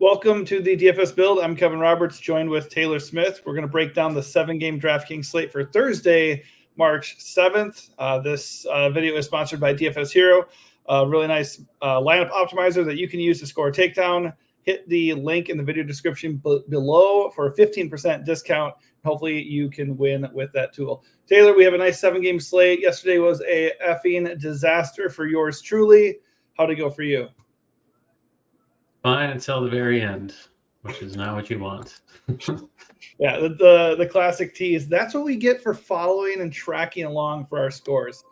Welcome to the DFS Build. I'm Kevin Roberts, joined with Taylor Smith. We're going to break down the 7-game DraftKings slate for Thursday, March 7th. This video is sponsored by DFS Hero, a really nice lineup optimizer that you can use to score a takedown. Hit the link in the video description below for a 15% discount. Hopefully you can win with that tool. Taylor, we have a nice 7-game slate. Yesterday was a effing disaster for yours truly. How'd it go for you? Fine until the very end, which is not what you want. Yeah, the classic tease. That's what we get for following and tracking along for our scores.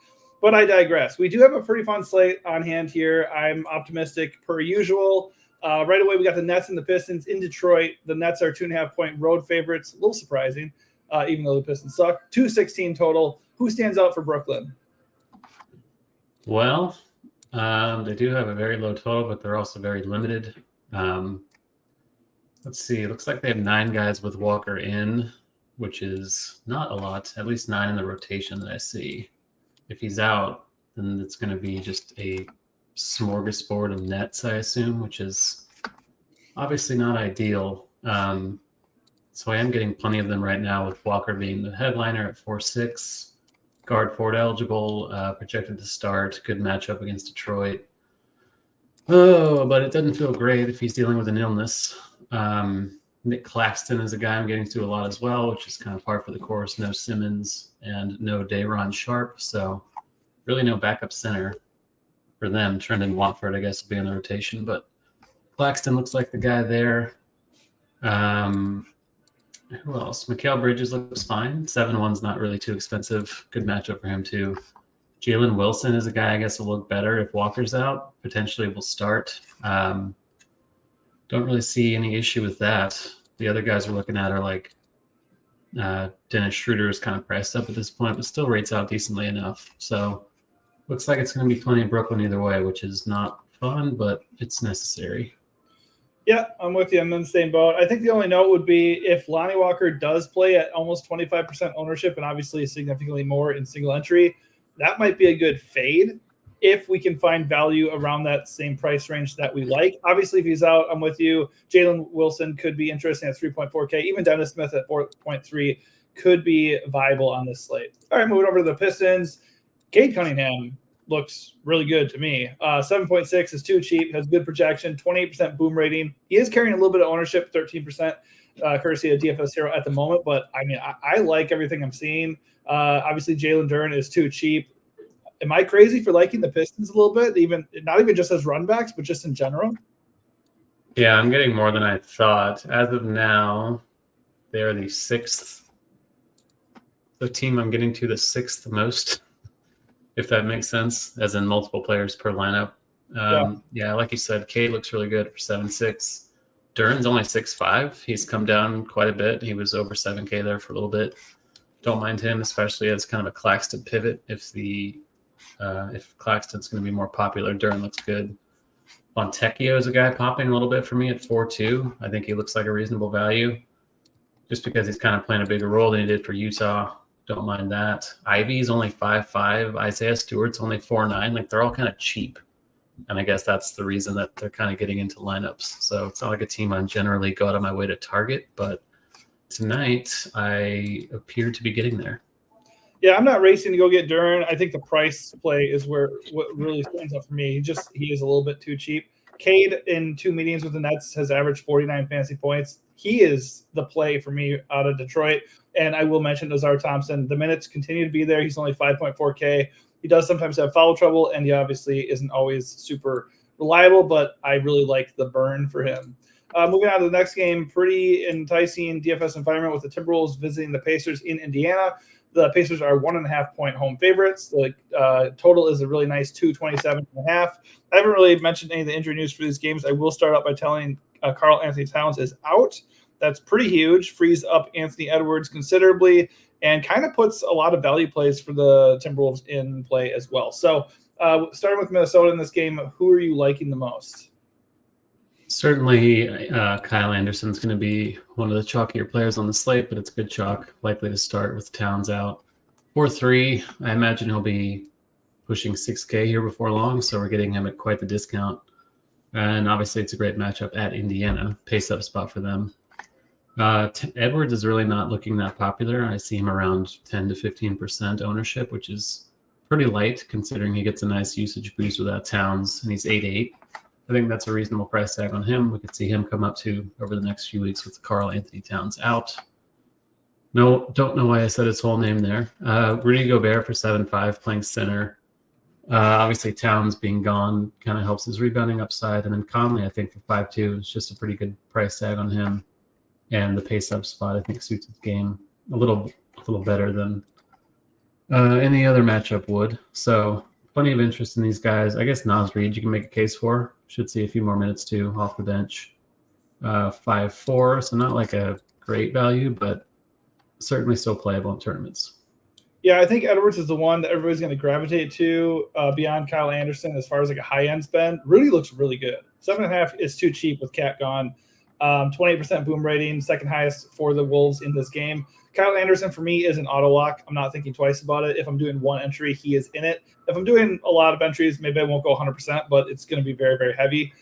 But I digress. We do have a pretty fun slate on hand here. I'm optimistic per usual. Right away, we got the Nets and the Pistons in Detroit. The Nets are 2.5-point road favorites. A little surprising, even though the Pistons suck. 216 total. Who stands out for Brooklyn? Well, they do have a very low total, but they're also very limited. Let's see. It looks like they have 9 guys with Walker in, which is not a lot. At least 9 in the rotation that I see. If he's out, then it's going to be just a smorgasbord of Nets, I assume, which is obviously not ideal. So I am getting plenty of them right now, with Walker being the headliner at 4.6. Guard forward eligible, projected to start. Good matchup against Detroit. Oh, but it doesn't feel great if he's dealing with an illness. Nick Claxton is a guy I'm getting to a lot as well, which is kind of par for the course. No Simmons and no Day'Ron Sharp, so really no backup center for them. Trendon Watford, I guess, will be in the rotation, but Claxton looks like the guy there. Who else? Mikal Bridges looks fine. 7-1's not really too expensive. Good matchup for him, too. Jalen Wilson is a guy I guess will look better if Walker's out. Potentially will start. Don't really see any issue with that. The other guys we're looking at are like Dennis Schroeder is kind of priced up at this point, but still rates out decently enough. So looks like it's going to be plenty of Brooklyn either way, which is not fun, but it's necessary. Yeah, I'm with you. I'm in the same boat. I think the only note would be if Lonnie Walker does play at almost 25% ownership and obviously significantly more in single entry, that might be a good fade if we can find value around that same price range that we like. Obviously, if he's out, I'm with you. Jalen Wilson could be interesting at 3.4K. Even Dennis Smith at 4.3 could be viable on this slate. All right, moving over to the Pistons. Cade Cunningham looks really good to me. 7.6 is too cheap, has good projection, 28% boom rating. He is carrying a little bit of ownership, 13%, courtesy of DFS Hero at the moment. But, I mean, I like everything I'm seeing. Obviously, Jalen Duren is too cheap. Am I crazy for liking the Pistons a little bit, not even just as run backs, but just in general? Yeah, I'm getting more than I thought. As of now, they're the 6th. The team I'm getting to the 6th most, if that makes sense, as in multiple players per lineup. Yeah, like you said, Cade looks really good for 7.6. Duren's only 6.5. He's come down quite a bit. He was over 7K there for a little bit. Don't mind him, especially as kind of a Claxton pivot. If Claxton's going to be more popular, Duren looks good. Fontecchio is a guy popping a little bit for me at 4.2. I think he looks like a reasonable value, just because he's kind of playing a bigger role than he did for Utah. Don't mind that. Ivy's only 5.5. Isaiah Stewart's only 4.9. Like, they're all kind of cheap. And I guess that's the reason that they're kind of getting into lineups. So it's not like a team I'm generally go out of my way to target, but tonight I appear to be getting there. Yeah, I'm not racing to go get Duren. I think the price play is what really stands out for me. He is a little bit too cheap. Cade in 2 meetings with the Nets has averaged 49 fantasy points. He is the play for me out of Detroit. And I will mention Ozar Thompson. The minutes continue to be there. He's only 5.4K. He does sometimes have foul trouble, and he obviously isn't always super reliable, but I really like the burn for him. Moving on to the next game, pretty enticing DFS environment with the Timberwolves visiting the Pacers in Indiana. The Pacers are 1.5-point home favorites. The total is a really nice 227.5. I haven't really mentioned any of the injury news for these games. I will start out by telling Karl Anthony Towns is out. That's pretty huge. Frees up Anthony Edwards considerably and kind of puts a lot of value plays for the Timberwolves in play as well. So starting with Minnesota in this game, who are you liking the most? Certainly, Kyle Anderson's going to be one of the chalkier players on the slate, but it's good chalk. Likely to start with Towns out. 4.3, I imagine he'll be pushing 6K here before long, so we're getting him at quite the discount. And obviously, it's a great matchup at Indiana. Pace-up spot for them. Edwards is really not looking that popular. I see him around 10 to 15% ownership, which is pretty light considering he gets a nice usage boost without Towns, and he's 8-8. I think that's a reasonable price tag on him. We could see him come up to over the next few weeks with Karl Anthony Towns out. No, don't know why I said his whole name there. Rudy Gobert for 7.5 playing center. Obviously, Towns being gone kind of helps his rebounding upside. And then Conley, I think, for 5.2 is just a pretty good price tag on him. And the pace-up spot, I think, suits his game a little better than any other matchup would. So plenty of interest in these guys. I guess Naz Reid you can make a case for. Should see a few more minutes, too, off the bench. 5.4, so not like a great value, but certainly still playable in tournaments. Yeah, I think Edwards is the one that everybody's going to gravitate to beyond Kyle Anderson as far as like a high-end spend. Rudy looks really good. 7.5 is too cheap with Cat gone. 28% boom rating, second highest for the Wolves in this game. Kyle Anderson, for me, is an auto lock. I'm not thinking twice about it. If I'm doing one entry, he is in it. If I'm doing a lot of entries, maybe I won't go 100%, but it's going to be very, very heavy.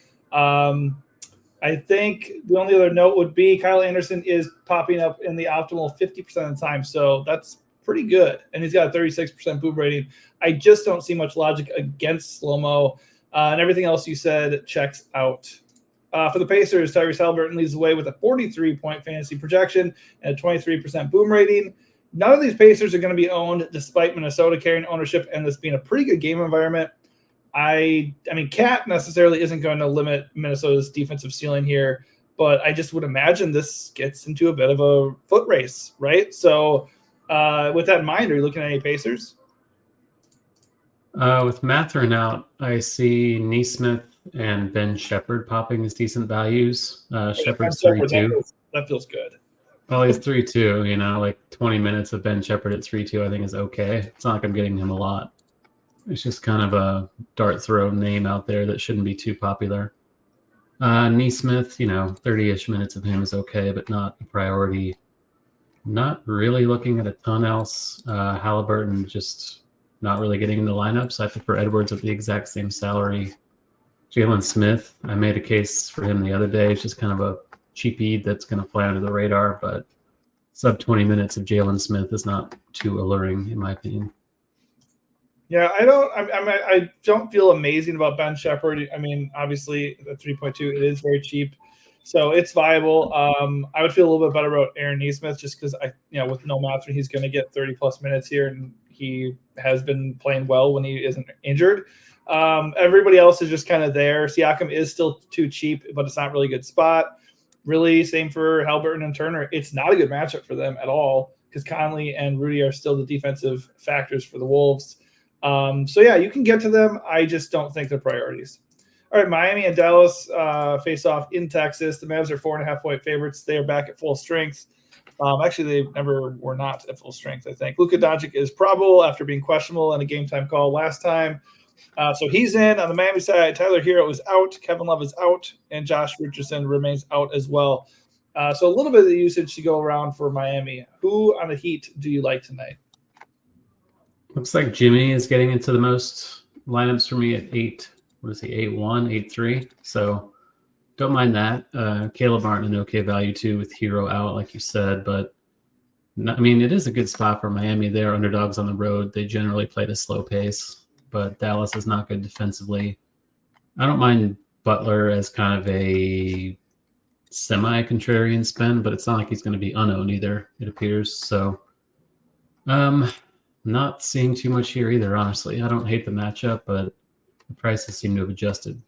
I think the only other note would be Kyle Anderson is popping up in the optimal 50% of the time, so that's pretty good. And he's got a 36% boom rating. I just don't see much logic against slow-mo, and everything else you said checks out. For the Pacers, Tyrese Haliburton leads the way with a 43-point fantasy projection and a 23% boom rating. None of these Pacers are going to be owned despite Minnesota carrying ownership and this being a pretty good game environment. I mean, Cat necessarily isn't going to limit Minnesota's defensive ceiling here, but I just would imagine this gets into a bit of a foot race, right? So with that in mind, are you looking at any Pacers? With Mathurin out, I see Neesmith and Ben Shepherd popping as decent values. Shepherd's 3.2. That feels good. Well, he's 3.2, like 20 minutes of Ben Shepherd at 3.2 I think is okay. It's not like I'm getting him a lot. It's just kind of a dart throw name out there that shouldn't be too popular. Neesmith, 30-ish minutes of him is okay, but not a priority. Not really looking at a ton else. Haliburton just not really getting in the lineups. I prefer Edwards at the exact same salary. Jalen Smith, I made a case for him the other day. It's just kind of a cheapie that's going to fly under the radar, but sub 20 minutes of Jalen Smith is not too alluring, in my opinion. Yeah, I don't feel amazing about Ben Shepherd. I mean, obviously, the 3.2, it is very cheap, so it's viable. I would feel a little bit better about Aaron Neesmith just because with no Mathurin, he's going to get 30+ minutes here, and he has been playing well when he isn't injured. Everybody else is just kind of there. Siakam is still too cheap, but it's not really a good spot. Really, same for Haliburton and Turner. It's not a good matchup for them at all because Conley and Rudy are still the defensive factors for the Wolves. So yeah, you can get to them. I just don't think they're priorities. All right, Miami and Dallas face off in Texas. The Mavs are 4.5-point favorites. They are back at full strength. Actually, they never were not at full strength, I think. Luka Doncic is probable after being questionable in a game-time call last time. So he's in. On the Miami side, Tyler Hero is out. Kevin Love is out. And Josh Richardson remains out as well. So a little bit of the usage to go around for Miami. Who on the Heat do you like tonight? Looks like Jimmy is getting into the most lineups for me at 8. What is he? 8-1, 8-3. So don't mind that. Caleb Martin, an okay value too with Hero out, like you said. But it is a good spot for Miami. They're underdogs on the road. They generally play at a slow pace, but Dallas is not good defensively. I don't mind Butler as kind of a semi-contrarian spend, but it's not like he's going to be unowned either, it appears. So not seeing too much here either, honestly. I don't hate the matchup, but the prices seem to have adjusted.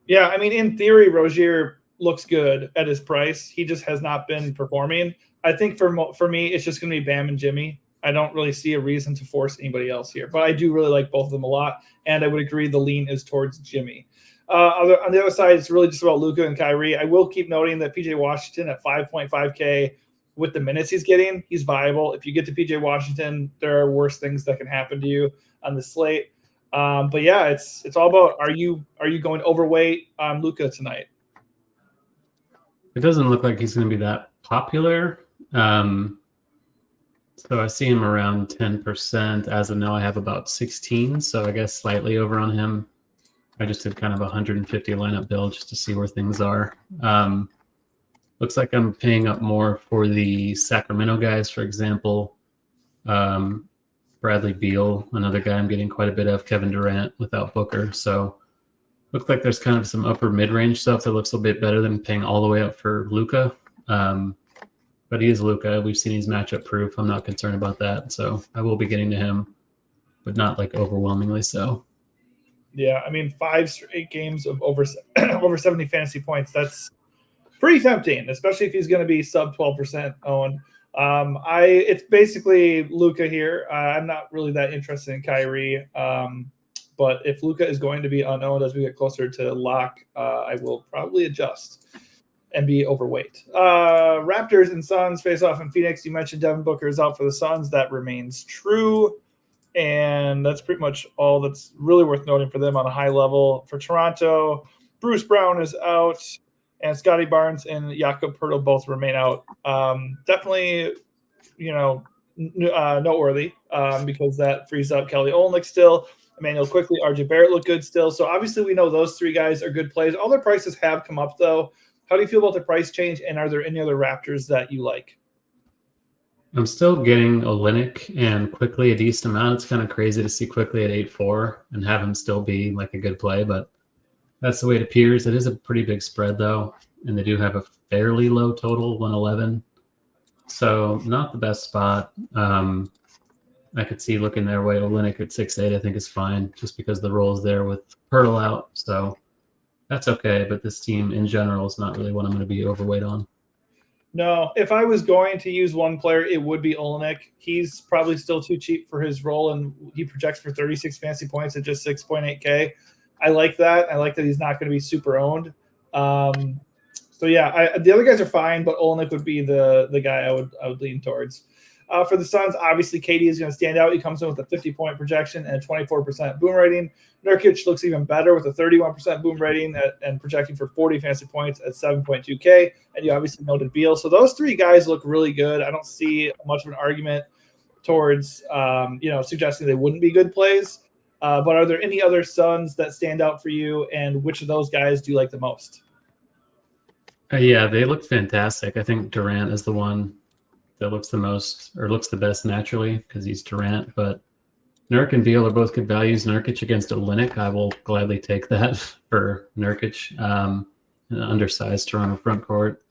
Yeah, I mean, in theory, Rozier looks good at his price. He just has not been performing. I think for me, it's just going to be Bam and Jimmy. I don't really see a reason to force anybody else here, but I do really like both of them a lot, and I would agree the lean is towards Jimmy. On the other side, it's really just about Luka and Kyrie. I will keep noting that PJ Washington at 5.5K with the minutes he's getting, he's viable. If you get to PJ Washington, there are worse things that can happen to you on the slate. But yeah, it's all about are you going overweight on Luka tonight? It doesn't look like he's going to be that popular. So I see him around 10%. As of now, I have about 16, so I guess slightly over on him. I just did kind of a 150 lineup build just to see where things are. Looks like I'm paying up more for the Sacramento guys, for example. Bradley Beal, another guy I'm getting quite a bit of, Kevin Durant without Booker. So looks like there's kind of some upper mid-range stuff that looks a bit better than paying all the way up for Luka. But he is Luka. We've seen he's matchup proof. I'm not concerned about that. So I will be getting to him, but not like overwhelmingly so. Yeah, I mean, 5 straight games of over 70 fantasy points. That's pretty tempting, especially if he's going to be sub 12% owned. It's basically Luka here. I'm not really that interested in Kyrie. But if Luka is going to be unowned as we get closer to lock, I will probably adjust and be overweight. Raptors and Suns face off in Phoenix. You mentioned Devin Booker is out for the Suns. That remains true. And that's pretty much all that's really worth noting for them on a high level. For Toronto, Bruce Brown is out, and Scotty Barnes and Jakob Poeltl both remain out. Definitely, noteworthy because that frees up Kelly Olynyk still. Emmanuel Quickly, RJ Barrett look good still. So obviously we know those 3 guys are good plays. All their prices have come up, though. How do you feel about the price change, and are there any other Raptors that you like? I'm still getting Olynyk and Quickly a decent amount. It's kind of crazy to see Quickly at 8.4 and have him still be like a good play, but that's the way it appears. It is a pretty big spread, though, and they do have a fairly low total, 111. So not the best spot. I could see looking their way. Olynyk at 6.8 I think is fine, just because the role is there with Poeltl out. So that's okay, but this team in general is not really what I'm going to be overweight on. No, if I was going to use one player, it would be Olynyk. He's probably still too cheap for his role, and he projects for 36 fantasy points at just 6.8K. I like that. I like that he's not going to be super owned. So yeah, the other guys are fine, but Olynyk would be the guy I would lean towards. For the Suns, obviously, KD is going to stand out. He comes in with a 50-point projection and a 24% boom rating. Nurkic looks even better with a 31% boom rating and projecting for 40 fantasy points at 7.2K. And you obviously noted Beal. So those 3 guys look really good. I don't see much of an argument towards suggesting they wouldn't be good plays. But are there any other Suns that stand out for you, and which of those guys do you like the most? Yeah, they look fantastic. I think Durant is the one that looks the best naturally because he's Durant. But Nurk and Beal are both good values. Nurkic against Olynyk, I will gladly take that for Nurkic. An undersized Toronto front court.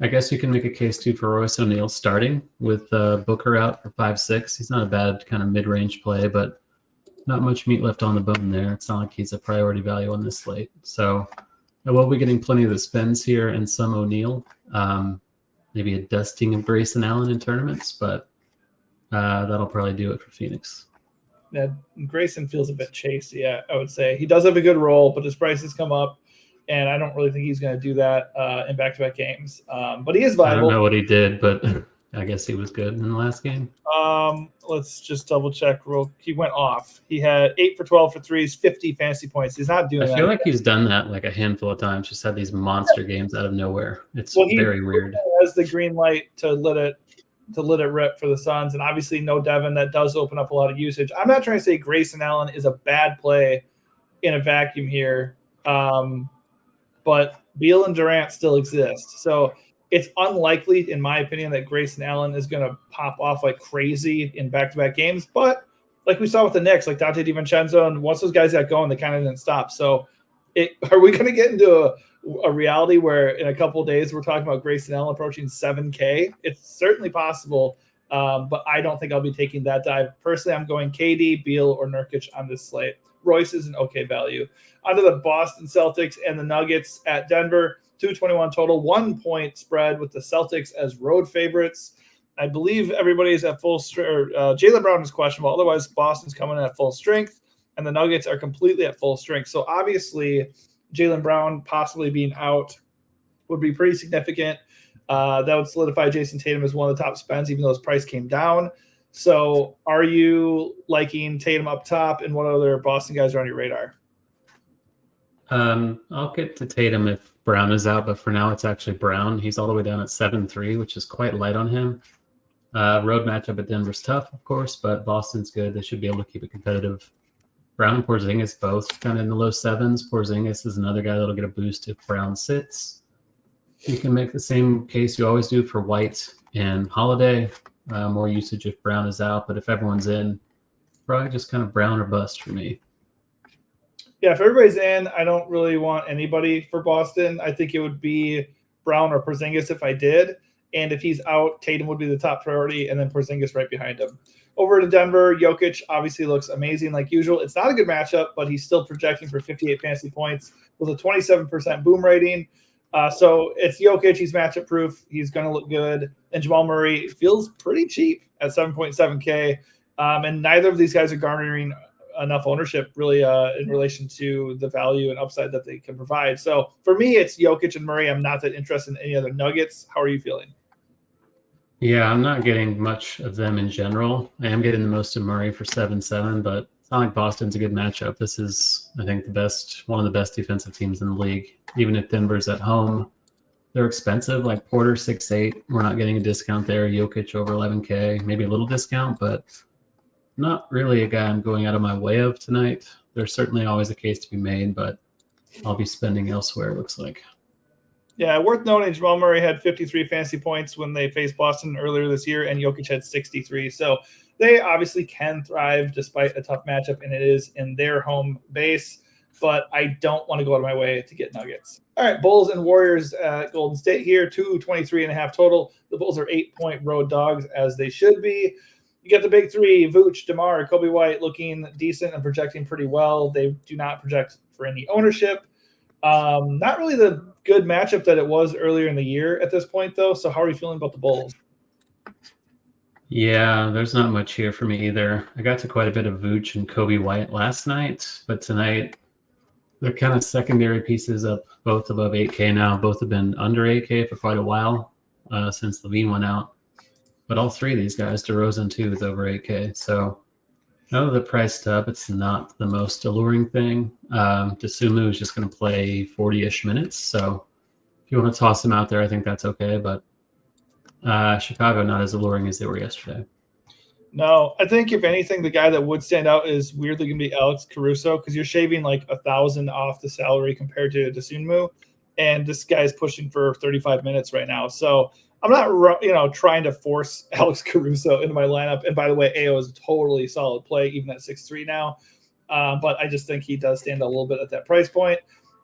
I guess you can make a case too for Royce O'Neal starting with Booker out for 5.6. He's not a bad kind of mid-range play, but not much meat left on the bone there. It's not like he's a priority value on this slate. So I will be getting plenty of the spends here and some O'Neal. Maybe a dusting of Grayson Allen in tournaments, but that'll probably do it for Phoenix. Yeah, Grayson feels a bit chasey, I would say. He does have a good role, but his prices come up, and I don't really think he's going to do that in back-to-back games. But he is viable. I don't know what he did, but I guess he was good in the last game. Let's just double-check. He went off. He had 8 for 12 for threes, 50 fantasy points. He's not doing that. I feel like he's done that like a handful of times, just had these monster games out of nowhere. It's very weird. He has the green light to let it rip for the Suns, and obviously no Devin. That does open up a lot of usage. I'm not trying to say Grayson Allen is a bad play in a vacuum here, but Beal and Durant still exist. So it's unlikely, in my opinion, that Grayson Allen is going to pop off like crazy in back-to-back games. But like we saw with the Knicks, like Dante DiVincenzo, and once those guys got going, they kind of didn't stop. So are we going to get into a reality where in a couple of days we're talking about Grayson Allen approaching 7K? It's certainly possible, but I don't think I'll be taking that dive. Personally, I'm going KD, Beal, or Nurkic on this slate. Royce is an okay value. Under the Boston Celtics and the Nuggets at Denver, 221 total, 1 point spread with the Celtics as road favorites. I believe everybody is at full strength. Jaylen Brown is questionable. Otherwise, Boston's coming in at full strength, and the Nuggets are completely at full strength. So obviously, Jaylen Brown possibly being out would be pretty significant. That would solidify Jason Tatum as one of the top spends, even though his price came down. So are you liking Tatum up top, and what other Boston guys are on your radar? I'll get to Tatum if Brown is out, but for now it's actually Brown. He's all the way down at 7.3, which is quite light on him. Road matchup at Denver's tough, of course, but Boston's good. They should be able to keep it competitive. Brown and Porzingis both kind of in the low sevens. Porzingis is another guy that'll get a boost if Brown sits. You can make the same case you always do for White and Holiday. More usage if Brown is out, but if everyone's in, probably just kind of Brown or bust for me. Yeah, if everybody's in, I don't really want anybody for Boston. I think it would be Brown or Porzingis if I did. And if he's out, Tatum would be the top priority, and then Porzingis right behind him. Over to Denver, Jokic obviously looks amazing like usual. It's not a good matchup, but he's still projecting for 58 fantasy points with a 27% boom rating. So it's Jokic. He's matchup proof. He's going to look good. And Jamal Murray feels pretty cheap at 7.7K. And neither of these guys are garnering enough ownership really in relation to the value and upside that they can provide. So for me, it's Jokic and Murray. I'm not that interested in any other Nuggets. How are you feeling? Yeah, I'm not getting much of them in general. I am getting the most of Murray for 7-7, but it's not like Boston's a good matchup. This is, I think, one of the best defensive teams in the league. Even if Denver's at home, they're expensive. Like Porter 6'8", we're not getting a discount there. Jokic over 11K, maybe a little discount, but not really a guy I'm going out of my way of tonight. There's certainly always a case to be made, but I'll be spending elsewhere, it looks like. Yeah, worth noting, Jamal Murray had 53 fantasy points when they faced Boston earlier this year, and Jokic had 63. So they obviously can thrive despite a tough matchup, and it is in their home base. But I don't want to go out of my way to get Nuggets. All right, Bulls and Warriors at Golden State here, 223.5 total. The Bulls are 8-point road dogs, as they should be. You get the big three, Vooch, DeMar, Kobe White looking decent and projecting pretty well. They do not project for any ownership. Not really the good matchup that it was earlier in the year at this point, though. So how are you feeling about the Bulls? Yeah, there's not much here for me either. I got to quite a bit of Vooch and Kobe White last night, but tonight they're kind of secondary pieces up, both above 8K now. Both have been under 8K for quite a while since Levine went out. But all three of these guys, DeRozan too, is over 8K. So now that they're priced up, it's not the most alluring thing. Dosunmu is just going to play 40-ish minutes. So if you want to toss him out there, I think that's okay. But Chicago, not as alluring as they were yesterday. No, I think if anything, the guy that would stand out is weirdly going to be Alex Caruso, because you're shaving like 1,000 off the salary compared to Dosunmu, and this guy's pushing for 35 minutes right now. So I'm not, trying to force Alex Caruso into my lineup. And by the way, AO is a totally solid play, even at 6'3" now. But I just think he does stand out a little bit at that price point.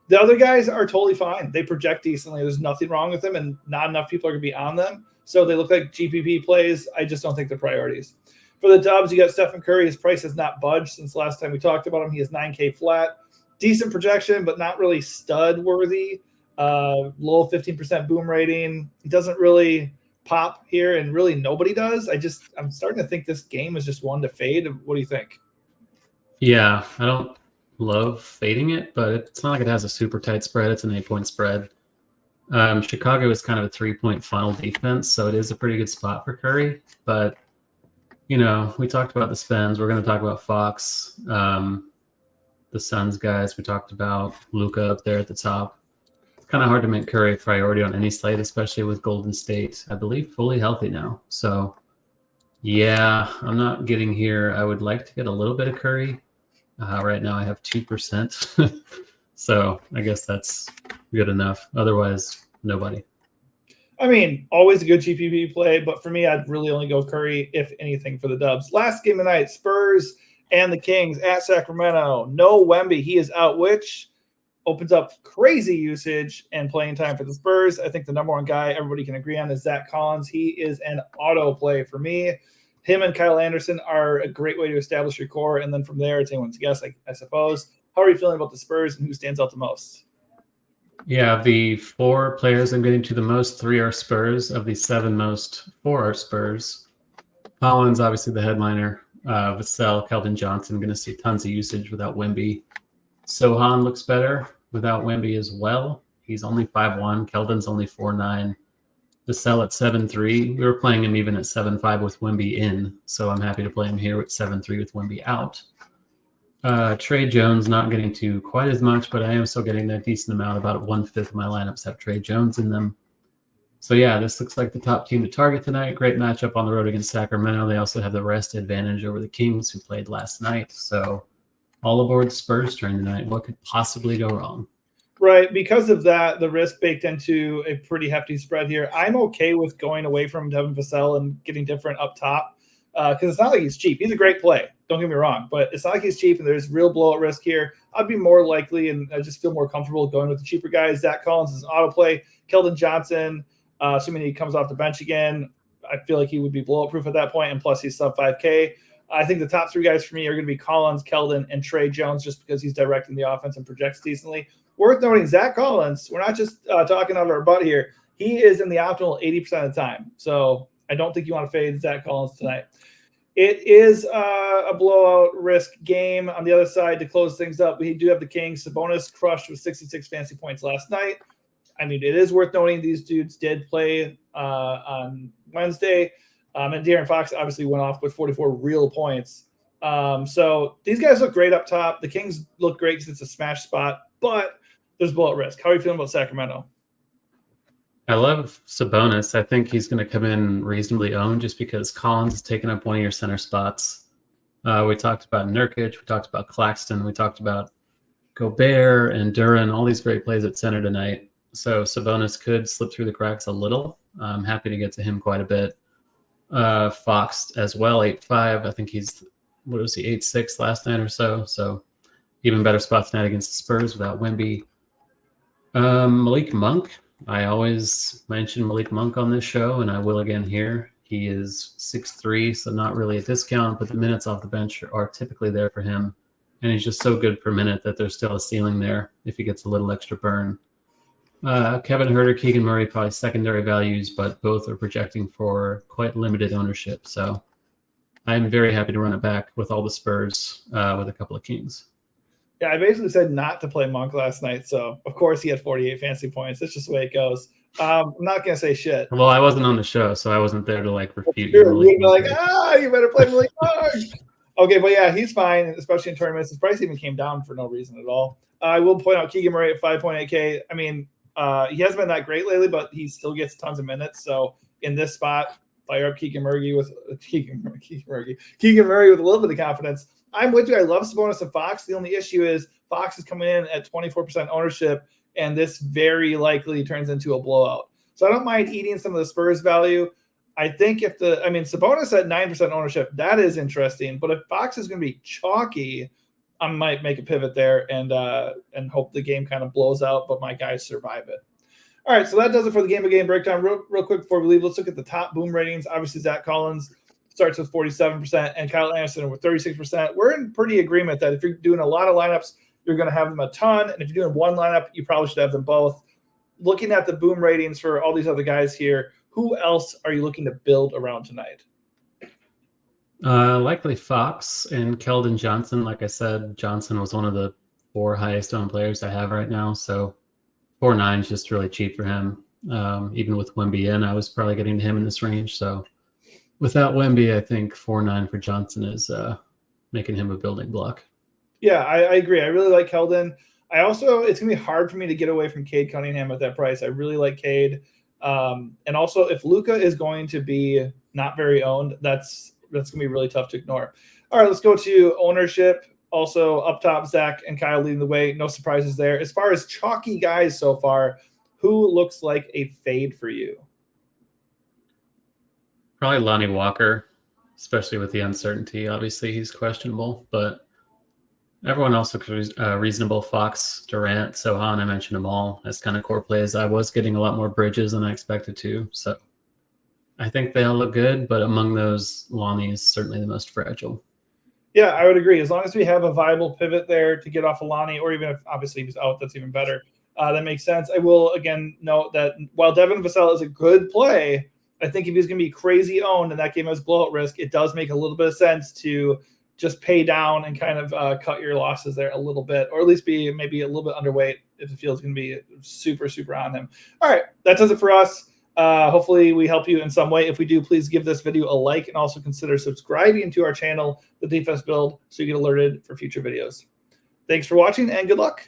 The other guys are totally fine. They project decently. There's nothing wrong with them, and not enough people are going to be on them. So they look like GPP plays. I just don't think they're priorities. For the Dubs, you got Stephen Curry. His price has not budged since last time we talked about him. He is 9K flat. Decent projection, but not really stud worthy. Low 15% boom rating. He doesn't really pop here, and really nobody does. I'm starting to think this game is just one to fade. What do you think? Yeah, I don't love fading it, but it's not like it has a super tight spread. It's an 8-point spread. Chicago is kind of a 3-point funnel defense, so it is a pretty good spot for Curry. But, we talked about the spends. We're going to talk about Fox, the Suns guys. We talked about Luka up there at the top. It's kind of hard to make Curry a priority on any slate, especially with Golden State, I believe, fully healthy now. So, yeah, I'm not getting here. I would like to get a little bit of Curry. Right now I have 2%. So I guess that's good enough. Otherwise, nobody. I mean, always a good GPP play, but for me, I'd really only go Curry, if anything, for the Dubs. Last game of the night, Spurs and the Kings at Sacramento. No Wemby. He is out, which opens up crazy usage and playing time for the Spurs. I think the number one guy everybody can agree on is Zach Collins. He is an auto play for me. Him and Kyle Anderson are a great way to establish your core, and then from there, it's anyone's guess, I suppose. How are you feeling about the Spurs, and who stands out the most? Yeah, the 4 players I'm getting to the most, 3 are Spurs. Of the 7 most, 4 are Spurs. Collins, obviously the headliner. Vassell, Keldon Johnson, going to see tons of usage without Wemby. Sohan looks better without Wemby as well. He's only 5'1". Keldon's only 4'9". Vassell at 7'3". We were playing him even at 7'5" with Wemby in, so I'm happy to play him here at 7'3" with Wemby out. Trey Jones not getting to quite as much, but I am still getting a decent amount. About 1/5 of my lineups have Trey Jones in them. So yeah, this looks like the top team to target tonight. Great matchup on the road against Sacramento. They also have the rest advantage over the Kings, who played last night. So all aboard Spurs during the night. What could possibly go wrong? Right. Because of that, the risk baked into a pretty hefty spread here. I'm okay with going away from Devin Vassell and getting different up top because it's not like he's cheap. He's a great play. Don't get me wrong. But it's not like he's cheap and there's real blowout risk here. I'd be more likely and I just feel more comfortable going with the cheaper guys. Zach Collins is an auto play. Keldon Johnson, assuming he comes off the bench again, I feel like he would be blowout proof at that point. And plus, he's sub 5K. I think the top three guys for me are going to be Collins, Keldon, and Trey Jones just because he's directing the offense and projects decently. Worth noting, Zach Collins, we're not just talking out of our butt here. He is in the optimal 80% of the time. So I don't think you want to fade Zach Collins tonight. It is a blowout risk game. On the other side, to close things up, we do have the Kings. Sabonis crushed with 66 fantasy points last night. I mean, it is worth noting these dudes did play on Wednesday. And De'Aaron Fox obviously went off with 44 real points. So these guys look great up top. The Kings look great because it's a smash spot. But there's blowout risk. How are you feeling about Sacramento? I love Sabonis. I think he's going to come in reasonably owned just because Collins has taken up one of your center spots. We talked about Nurkic. We talked about Claxton. We talked about Gobert and Duran, all these great plays at center tonight. So Sabonis could slip through the cracks a little. I'm happy to get to him quite a bit. Fox as well, 8-5. I think he's, 8-6 last night or so. So even better spot tonight against the Spurs without Wemby. Malik Monk. I always mention Malik Monk on this show, and I will again here. He is 6'3", so not really a discount, but the minutes off the bench are typically there for him. And he's just so good per minute that there's still a ceiling there if he gets a little extra burn. Kevin Huerter, Keegan Murray, probably secondary values, but both are projecting for quite limited ownership. So I'm very happy to run it back with all the Spurs with a couple of Kings. Yeah, I basically said not to play Monk last night, so of course he had 48 fantasy points. That's just the way it goes. I'm not gonna say shit. Well, I wasn't on the show, so I wasn't there to refute. You'd be like, you better play Malik Monk. Okay, but yeah, he's fine, especially in tournaments. His price even came down for no reason at all. I will point out Keegan Murray at 5.8K. I mean, he hasn't been that great lately, but he still gets tons of minutes. So in this spot, fire up Keegan Murray with Keegan Murray with a little bit of confidence. I'm with you. I love Sabonis and Fox. The only issue is Fox is coming in at 24% ownership, and this very likely turns into a blowout. So I don't mind eating some of the Spurs value. I think Sabonis at 9% ownership, that is interesting. But if Fox is going to be chalky, I might make a pivot there and hope the game kind of blows out, but my guys survive it. All right, so that does it for the game-by-game breakdown. Real quick before we leave, let's look at the top boom ratings. Obviously, Zach Collins starts with 47%, and Kyle Anderson with 36%. We're in pretty agreement that if you're doing a lot of lineups, you're going to have them a ton. And if you're doing one lineup, you probably should have them both. Looking at the boom ratings for all these other guys here, who else are you looking to build around tonight? Likely Fox and Keldon Johnson. Like I said, Johnson was one of the 4 highest owned players I have right now. So 4.9 is just really cheap for him. Even with Wemby in, I was probably getting to him in this range. So without Wemby, I think 4.9 for Johnson is making him a building block. Yeah, I agree. I really like Keldon. It's going to be hard for me to get away from Cade Cunningham at that price. I really like Cade. And also, if Luka is going to be not very owned, that's going to be really tough to ignore. All right, let's go to ownership. Also, up top, Zach and Kyle leading the way. No surprises there. As far as chalky guys so far, who looks like a fade for you? Probably Lonnie Walker, especially with the uncertainty. Obviously, he's questionable, but everyone else looks reasonable. Fox, Durant, Sohan, I mentioned them all as kind of core plays. I was getting a lot more Bridges than I expected to, so I think they all look good, but among those, Lonnie is certainly the most fragile. Yeah, I would agree. As long as we have a viable pivot there to get off of Lonnie, or even if obviously he's out, that's even better. That makes sense. I will, again, note that while Devin Vassell is a good play, I think if he's going to be crazy owned and that game has blowout risk, it does make a little bit of sense to just pay down and kind of cut your losses there a little bit, or at least be maybe a little bit underweight if the field's going to be super, super on him. All right, that does it for us. Hopefully we help you in some way. If we do, please give this video a like and also consider subscribing to our channel, The DFS Build, so you get alerted for future videos. Thanks for watching and good luck.